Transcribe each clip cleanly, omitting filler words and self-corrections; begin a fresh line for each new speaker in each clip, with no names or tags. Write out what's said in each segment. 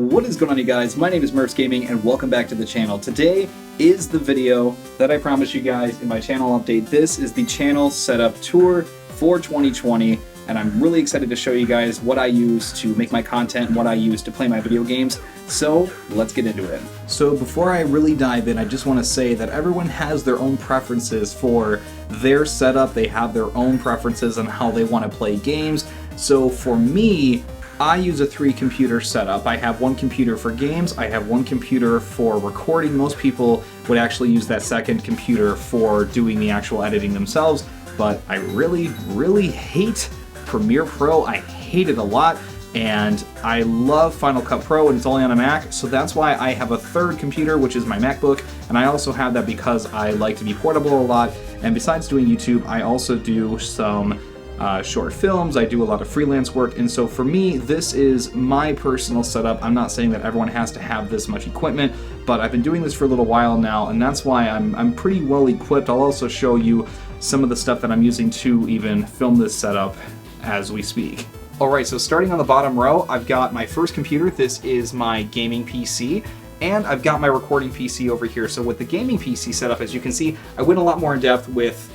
What is going on, you guys? My name is Murphs Gaming and welcome back to the channel. Today is the video that I promised you guys in my channel update. This is the channel setup tour for 2020 and I'm really excited to show you guys what I use to make my content and what I use to play my video games. So let's get into it. So before I really dive in, I just want to say that everyone has their own preferences for their setup. They have their own preferences on how they want to play games. So for me, I use a 3-computer setup. I have one computer for games, I have one computer for recording. Most people would actually use that second computer for doing the actual editing themselves, but I really hate Premiere Pro. I hate it a lot, and I love Final Cut Pro, and it's only on a Mac, so that's why I have a third computer, which is my MacBook, and I also have that because I like to be portable a lot, and besides doing YouTube, I also do some short films, I do a lot of freelance work, and so for me, this is my personal setup. I'm not saying that everyone has to have this much equipment, but I've been doing this for a little while now, and that's why I'm pretty well equipped. I'll also show you some of the stuff that I'm using to even film this setup as we speak. Alright, so starting on the bottom row, I've got my first computer. This is my gaming PC. And I've got my recording PC over here. So with the gaming PC setup, as you can see, I went a lot more in depth with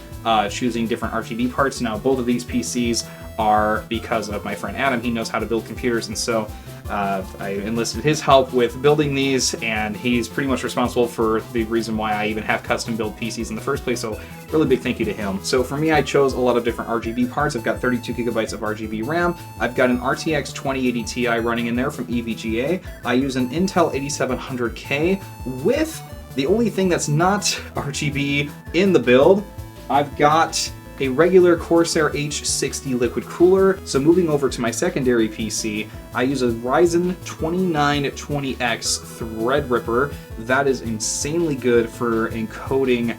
choosing different RGB parts. Now, both of these PCs are because of my friend Adam. He knows how to build computers, and so I enlisted his help with building these, and he's pretty much responsible for the reason why I even have custom build PCs in the first place, so really big thank you to him. So for me, I chose a lot of different RGB parts. I've got 32 gigabytes of RGB RAM. I've got an RTX 2080 Ti running in there from EVGA. I use an Intel 8700K with the only thing that's not RGB in the build. I've got a regular Corsair H60 liquid cooler. So moving over to my secondary PC, I use a Ryzen 2920X Threadripper. That is insanely good for encoding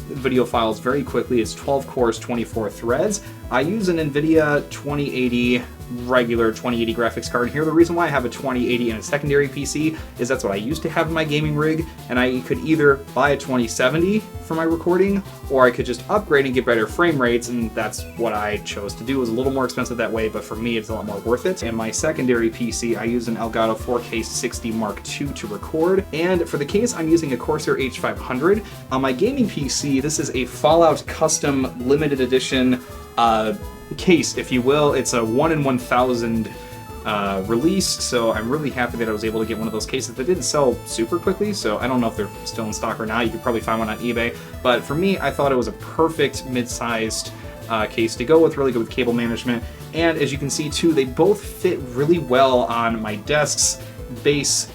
video files very quickly. It's 12 cores, 24 threads. I use an NVIDIA 2080 regular 2080 graphics card. Here, the reason why I have a 2080 in a secondary PC is that's what I used to have in my gaming rig, and I could either buy a 2070 for my recording, or I could just upgrade and get better frame rates, and that's what I chose to do. It was a little more expensive that way, but for me, it's a lot more worth it. And my secondary PC, I use an Elgato 4K60 Mark II to record, and for the case, I'm using a Corsair H500. On my gaming PC, this is a Fallout Custom Limited Edition case, if you will. It's a 1 in 1,000 release, so I'm really happy that I was able to get one of those cases. They didn't sell super quickly, so I don't know if they're still in stock or not. You could probably find one on eBay, but for me, I thought it was a perfect mid-sized case to go with, really good with cable management, and as you can see too, they both fit really well on my desk's base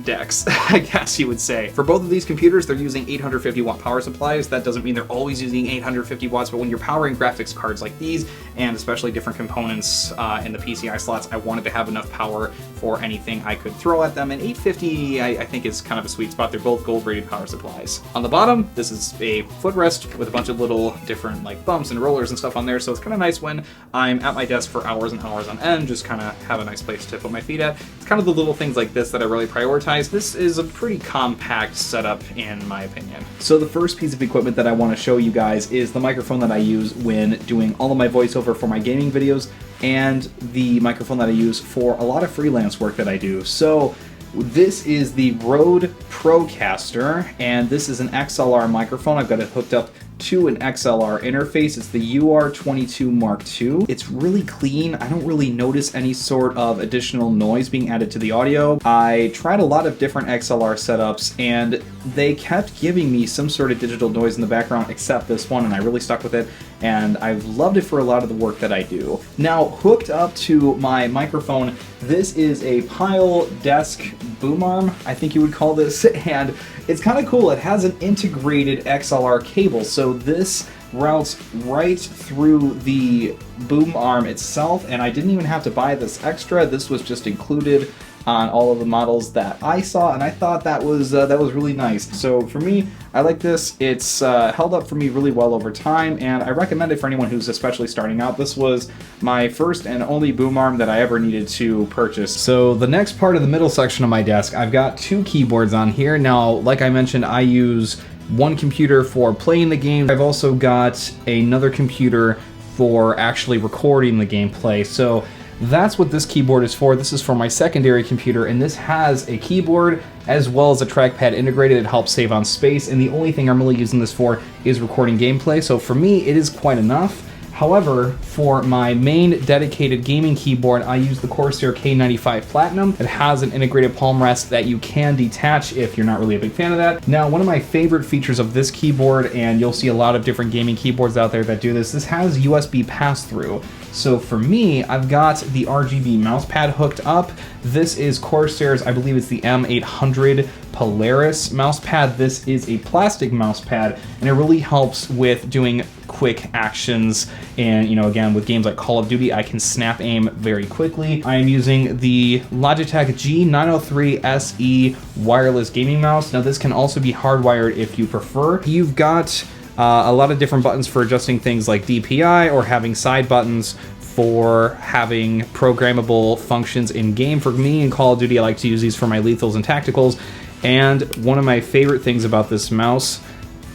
decks, I guess you would say. For both of these computers, they're using 850 watt power supplies. That doesn't mean they're always using 850 watts, but when you're powering graphics cards like these, and especially different components in the PCI slots, I wanted to have enough power for anything I could throw at them, and 850 I think is kind of a sweet spot. They're both gold rated power supplies. On the bottom, this is a footrest with a bunch of little different like bumps and rollers and stuff on there, so it's kind of nice when I'm at my desk for hours and hours on end, just kind of have a nice place to put my feet at. It's kind of the little things like this that I really prioritize. This is a pretty compact setup in my opinion. So the first piece of equipment that I want to show you guys is the microphone that I use when doing all of my voiceover for my gaming videos, and the microphone that I use for a lot of freelance work that I do. So this is the Rode Procaster, and this is an XLR microphone. I've got it hooked up to an XLR interface. It's the UR22 Mark II. It's really clean. I don't really notice any sort of additional noise being added to the audio. I tried a lot of different XLR setups, and they kept giving me some sort of digital noise in the background, except this one, and I really stuck with it, and I've loved it for a lot of the work that I do. Now, hooked up to my microphone, this is a Pile Desk boom arm, I think you would call this, and it's kind of cool. It has an integrated XLR cable, so this routes right through the boom arm itself, and I didn't even have to buy this extra. This was just included on all of the models that I saw, and I thought that was really nice. So for me, I like this. It's held up for me really well over time, and I recommend it for anyone who's especially starting out. This was my first and only boom arm that I ever needed to purchase. So the next part of the middle section of my desk, I've got 2 keyboards on here. Now, like I mentioned, I use one computer for playing the game. I've also got another computer for actually recording the gameplay. So that's what this keyboard is for. This is for my secondary computer, and this has a keyboard as well as a trackpad integrated. It helps save on space, and the only thing I'm really using this for is recording gameplay, so for me it is quite enough. However, for my main dedicated gaming keyboard, I use the Corsair K95 Platinum. It has an integrated palm rest that you can detach if you're not really a big fan of that. Now, one of my favorite features of this keyboard, and you'll see a lot of different gaming keyboards out there that do this, this has USB pass-through. So for me, I've got the RGB mouse pad hooked up. This is Corsair's, I believe it's the M800 Polaris mouse pad. This is a plastic mouse pad, and it really helps with doing quick actions. And, you know, again, with games like Call of Duty, I can snap aim very quickly. I am using the Logitech G903 SE wireless gaming mouse. Now, this can also be hardwired if you prefer. You've got a lot of different buttons for adjusting things like DPI or having side buttons for having programmable functions in game. For me in Call of Duty, I like to use these for my lethals and tacticals. And one of my favorite things about this mouse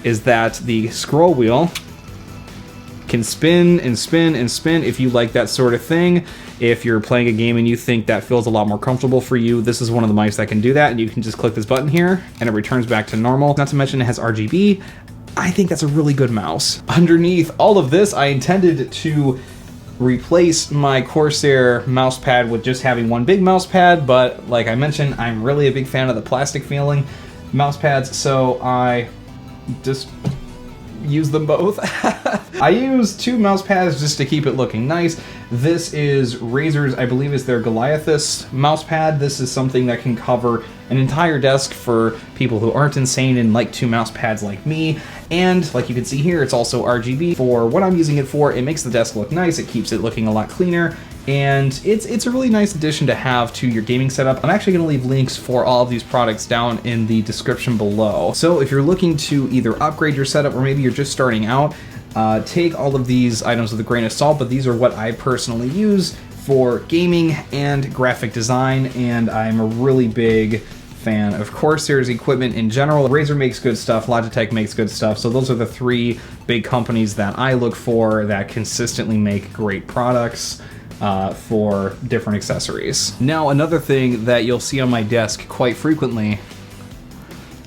is that the scroll wheel can spin and spin and spin if you like that sort of thing. If you're playing a game and you think that feels a lot more comfortable for you, this is one of the mice that can do that, and you can just click this button here and it returns back to normal. Not to mention it has RGB. I think that's a really good mouse. Underneath all of this, I intended to replace my Corsair mouse pad with just having one big mouse pad, but like I mentioned, I'm really a big fan of the plastic feeling mouse pads, so I just use them both. I use two mouse pads just to keep it looking nice. This is Razer's, I believe is their Goliathus mouse pad. This is something that can cover an entire desk for people who aren't insane and like two mouse pads like me. And like you can see here, it's also RGB. For what I'm using it for, it makes the desk look nice. It keeps it looking a lot cleaner. And it's a really nice addition to have to your gaming setup. I'm actually gonna leave links for all of these products down in the description below. So if you're looking to either upgrade your setup or maybe you're just starting out, take all of these items with a grain of salt, but these are what I personally use for gaming and graphic design, and I'm a really big fan of Corsair's equipment in general. Razer makes good stuff, Logitech makes good stuff, so those are the three big companies that I look for that consistently make great products for different accessories. Now, another thing that you'll see on my desk quite frequently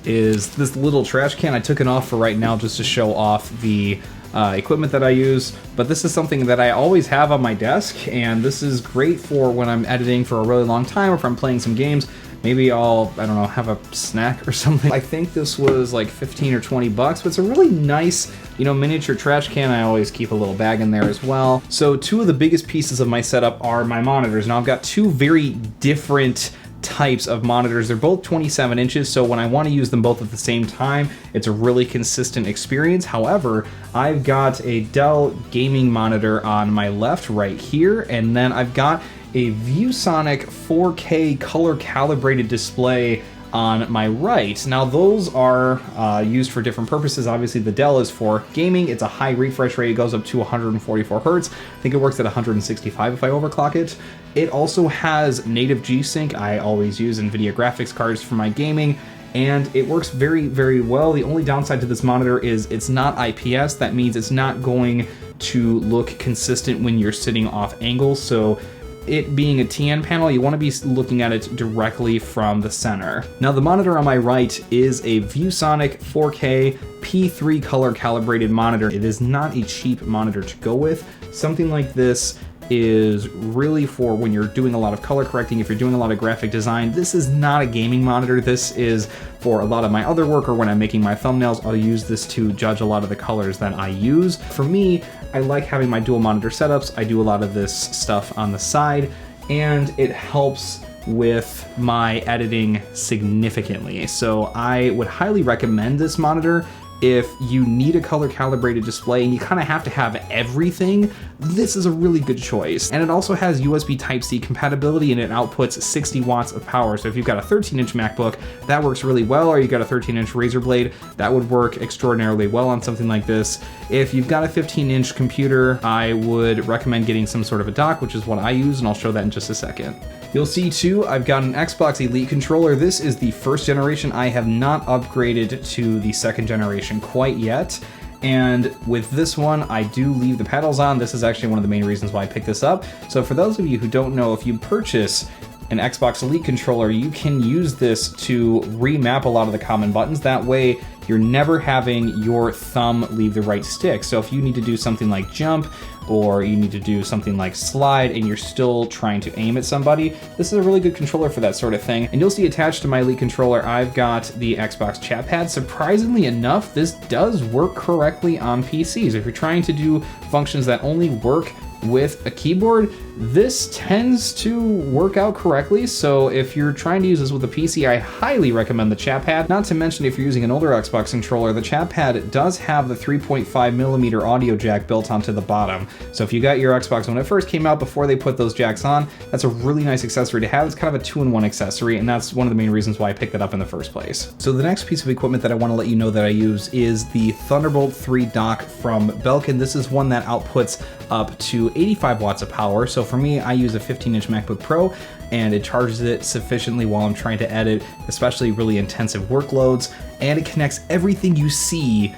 is this little trash can. I took it off for right now just to show off the equipment that I use, but this is something that I always have on my desk, and this is great for when I'm editing for a really long time or if I'm playing some games. Maybe I'll, I don't know, have a snack or something. I think this was like 15 or 20 bucks, but it's a really nice, you know, miniature trash can. I always keep a little bag in there as well. So two of the biggest pieces of my setup are my monitors. Now I've got two very different types of monitors. They're both 27 inches, so when I want to use them both at the same time, it's a really consistent experience. However, I've got a Dell gaming monitor on my left right here, and then I've got a ViewSonic 4K color calibrated display on my right. Now those are used for different purposes. Obviously the Dell is for gaming. It's a high refresh rate. It goes up to 144 Hertz. I think it works at 165 if I overclock it. It also has native G-Sync. I always use NVIDIA graphics cards for my gaming, and it works very, very well. The only downside to this monitor is it's not IPS. That means it's not going to look consistent when you're sitting off angle. So it being a TN panel, you want to be looking at it directly from the center. Now the monitor on my right is a ViewSonic 4K P3 color calibrated monitor. It is not a cheap monitor to go with. Something like this is really for when you're doing a lot of color correcting, if you're doing a lot of graphic design. This is not a gaming monitor. This is for a lot of my other work, or when I'm making my thumbnails, I'll use this to judge a lot of the colors that I use. For me, I like having my dual monitor setups. I do a lot of this stuff on the side, and it helps with my editing significantly. So I would highly recommend this monitor. If you need a color calibrated display and you kind of have to have everything, this is a really good choice. And it also has USB Type-C compatibility, and it outputs 60 watts of power. So if you've got a 13-inch MacBook, that works really well, or you've got a 13-inch Razer Blade, that would work extraordinarily well on something like this. If you've got a 15-inch computer, I would recommend getting some sort of a dock, which is what I use, and I'll show that in just a second. You'll see too, I've got an Xbox Elite controller. This is the first generation. I have not upgraded to the second generation quite yet.
And with this one, I do leave the pedals on. This is actually one of the main reasons why I picked this up. So for those of you who don't know, if you purchase an Xbox Elite controller, you can use this to remap a lot of the common buttons. That way, you're never having your thumb leave the right stick. So if you need to do something like jump, or you need to do something like slide, and you're still trying to aim at somebody, this is a really good controller for that sort of thing. And you'll see attached to my Elite controller, I've got the Xbox chat pad. Surprisingly enough, this does work correctly on PCs. If you're trying to do functions that only work with a keyboard, this tends to work out correctly. So if you're trying to use this with a PC, I highly recommend the chat pad. Not to mention, if you're using an older Xbox controller, the chat pad does have the 3.5mm audio jack built onto the bottom. So if you got your Xbox when it first came out, before they put those jacks on, that's a really nice accessory to have. It's kind of a 2-in-1 accessory, and that's one of the main reasons why I picked it up in the first place. So the next piece of equipment that I want to let you know that I use is the Thunderbolt 3 dock from Belkin. This is one that outputs up to 85 watts of power. So for me, I use a 15-inch MacBook Pro, and it charges it sufficiently while I'm trying to edit, especially really intensive workloads, and it connects everything you see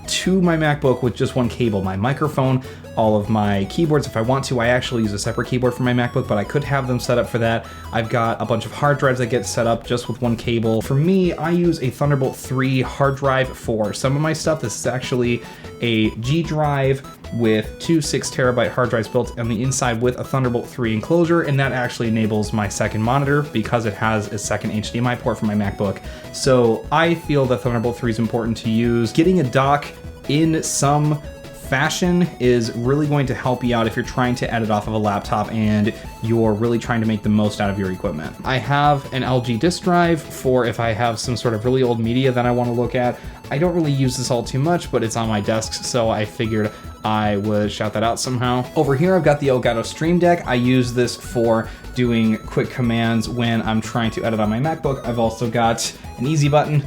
to my MacBook with just one cable. My microphone, all of my keyboards. If I want to, I actually use a separate keyboard for my MacBook, but I could have them set up for that. I've got a bunch of hard drives that get set up just with one cable. For me, I use a Thunderbolt 3 hard drive for some of my stuff. This is actually a G drive with two 6TB hard drives built on the inside with a Thunderbolt 3 enclosure, and that actually enables my second monitor because it has a second HDMI port for my MacBook. So I feel that Thunderbolt 3 is important to use. Getting a dock in some fashion is really going to help you out if you're trying to edit off of a laptop and you're really trying to make the most out of your equipment. I have an LG disk drive for if I have some sort of really old media that I want to look at. I don't really use this all too much, but it's on my desk, so I figured I would shout that out somehow. Over here, I've got the Elgato Stream Deck. I use this for doing quick commands when I'm trying to edit on my MacBook. I've also got an easy button.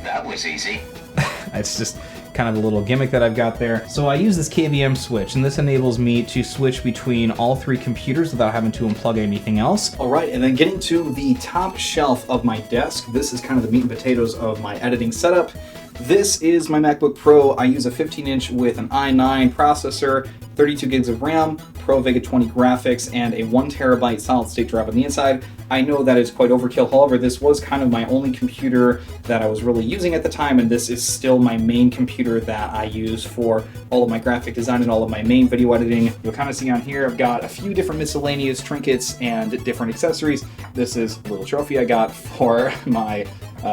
That was easy.
It's just kind of a little gimmick that I've got there. So I use this KVM switch, and this enables me to switch between all three computers without having to unplug anything else.
All right, and then getting to the top shelf of my desk, this is kind of the meat and potatoes of my editing setup. This is my MacBook Pro. I use a 15-inch with an i9 processor, 32 gigs of RAM, Pro Vega 20 graphics, and a 1TB solid-state drive on the inside. I know that is quite overkill. However, this was kind of my only computer that I was really using at the time, and this is still my main computer that I use for all of my graphic design and all of my main video editing. You'll kind of see on here, I've got a few different miscellaneous trinkets and different accessories. This is a little trophy I got for my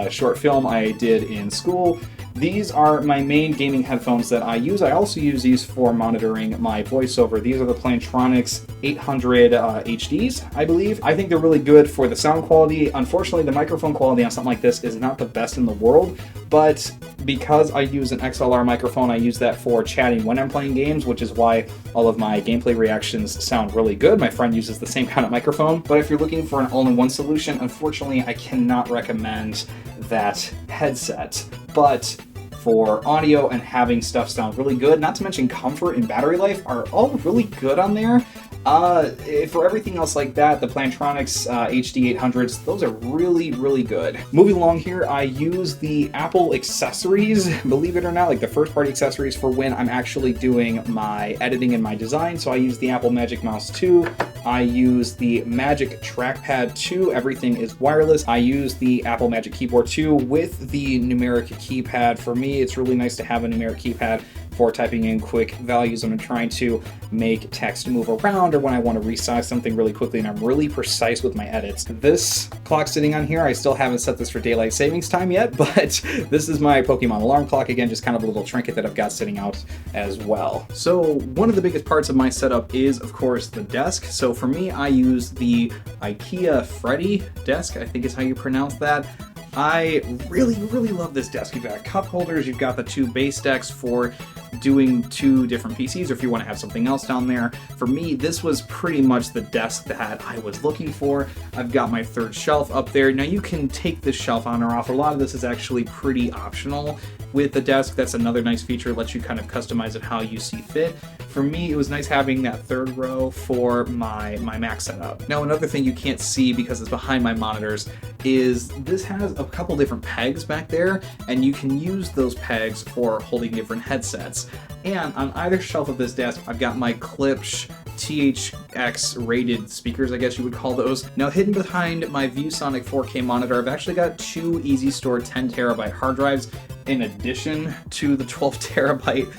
short film I did in school. These are my main gaming headphones that I use. I also use these for monitoring my voiceover. These are the Plantronics 800 HDs, I believe. I think they're really good for the sound quality. Unfortunately, the microphone quality on something like this is not the best in the world, but because I use an XLR microphone, I use that for chatting when I'm playing games, which is why all of my gameplay reactions sound really good. My friend uses the same kind of microphone, but if you're looking for an all-in-one solution, unfortunately, I cannot recommend that headset. But for audio and having stuff sound really good, not to mention comfort and battery life, are all really good on there. For everything else like that, the Plantronics HD 800s, those are really, really good. Moving along here, I use the Apple accessories, believe it or not, like the first-party accessories for when I'm actually doing my editing and my design. So I use the Apple Magic Mouse 2. I use the Magic Trackpad 2. Everything is wireless. I use the Apple Magic Keyboard 2 with the numeric keypad. For me, it's really nice to have a numeric keypad for typing in quick values when I'm trying to make text move around or when I want to resize something really quickly and I'm really precise with my edits. This clock sitting on here, I still haven't set this for daylight savings time yet, but this is my Pokemon alarm clock. Again, just kind of a little trinket that I've got sitting out as well. So one of the biggest parts of my setup is, of course, the desk. So for me, I use the IKEA Freddy desk, I think is how you pronounce that. I really, really love this desk. You've got cup holders, you've got the two base decks for doing two different PCs, or if you want to have something else down there. For me, this was pretty much the desk that I was looking for. I've got my third shelf up there. Now you can take this shelf on or off. A lot of this is actually pretty optional. with the desk. That's another nice feature. It lets you kind of customize it how you see fit. For me, it was nice having that third row for my Mac setup. Now, another thing you can't see because it's behind my monitors is this has a couple different pegs back there, and you can use those pegs for holding different headsets. And on either shelf of this desk, I've got my Klipsch THX rated speakers, I guess you would call those. Now, hidden behind my ViewSonic 4K monitor, I've actually got two Easy Store 10 terabyte hard drives in addition to the 12 terabyte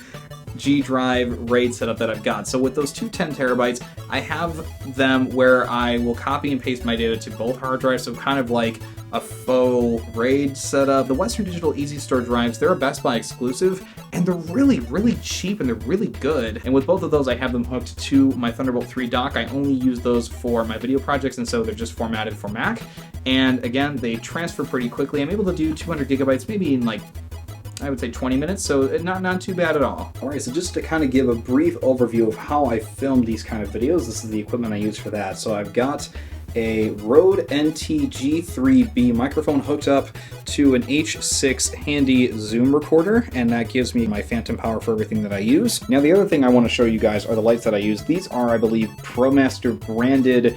G drive RAID setup that I've got. So with those two 10 terabytes, I have them where I will copy and paste my data to both hard drives, so kind of like a faux RAID setup. The Western Digital Easy Store drives, they're a Best Buy exclusive, and they're really, really cheap, and they're really good. And with both of those, I have them hooked to my Thunderbolt 3 dock. I only use those for my video projects, and so they're just formatted for Mac. And again, they transfer pretty quickly. I'm able to do 200 gigabytes maybe in like, I would say 20 minutes, so not too bad at all. All right, so just to kind of give a brief overview of how I film these kind of videos, this is the equipment I use for that. So I've got a Rode NT G3B microphone hooked up to an H6 handy Zoom recorder, and that gives me my phantom power for everything that I use. Now, the other thing I want to show you guys are the lights that I use. These are, I believe, ProMaster branded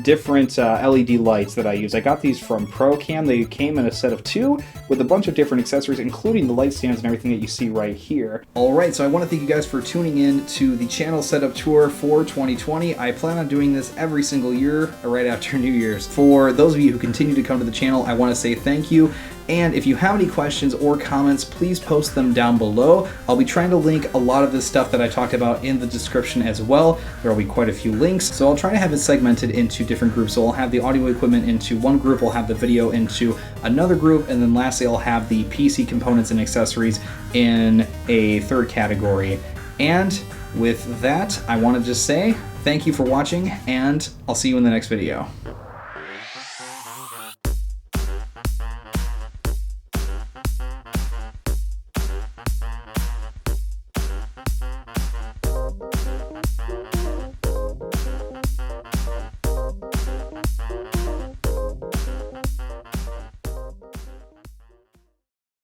different LED lights that I use. I got these from ProCam. They came in a set of 2 with a bunch of different accessories, including the light stands and everything that you see right here. Alright, so I want to thank you guys for tuning in to the channel setup tour for 2020. I plan on doing this every single year right after New Year's. For those of you who continue to come to the channel, I want to say thank you. And if you have any questions or comments, please post them down below. I'll be trying to link a lot of this stuff that I talked about in the description as well. There will be quite a few links, so I'll try to have it segmented into different groups. So I'll have the audio equipment into one group, I'll have the video into another group, and then lastly I'll have the PC components and accessories in a third category. And with that, I want to just say thank you for watching, and I'll see you in the next video.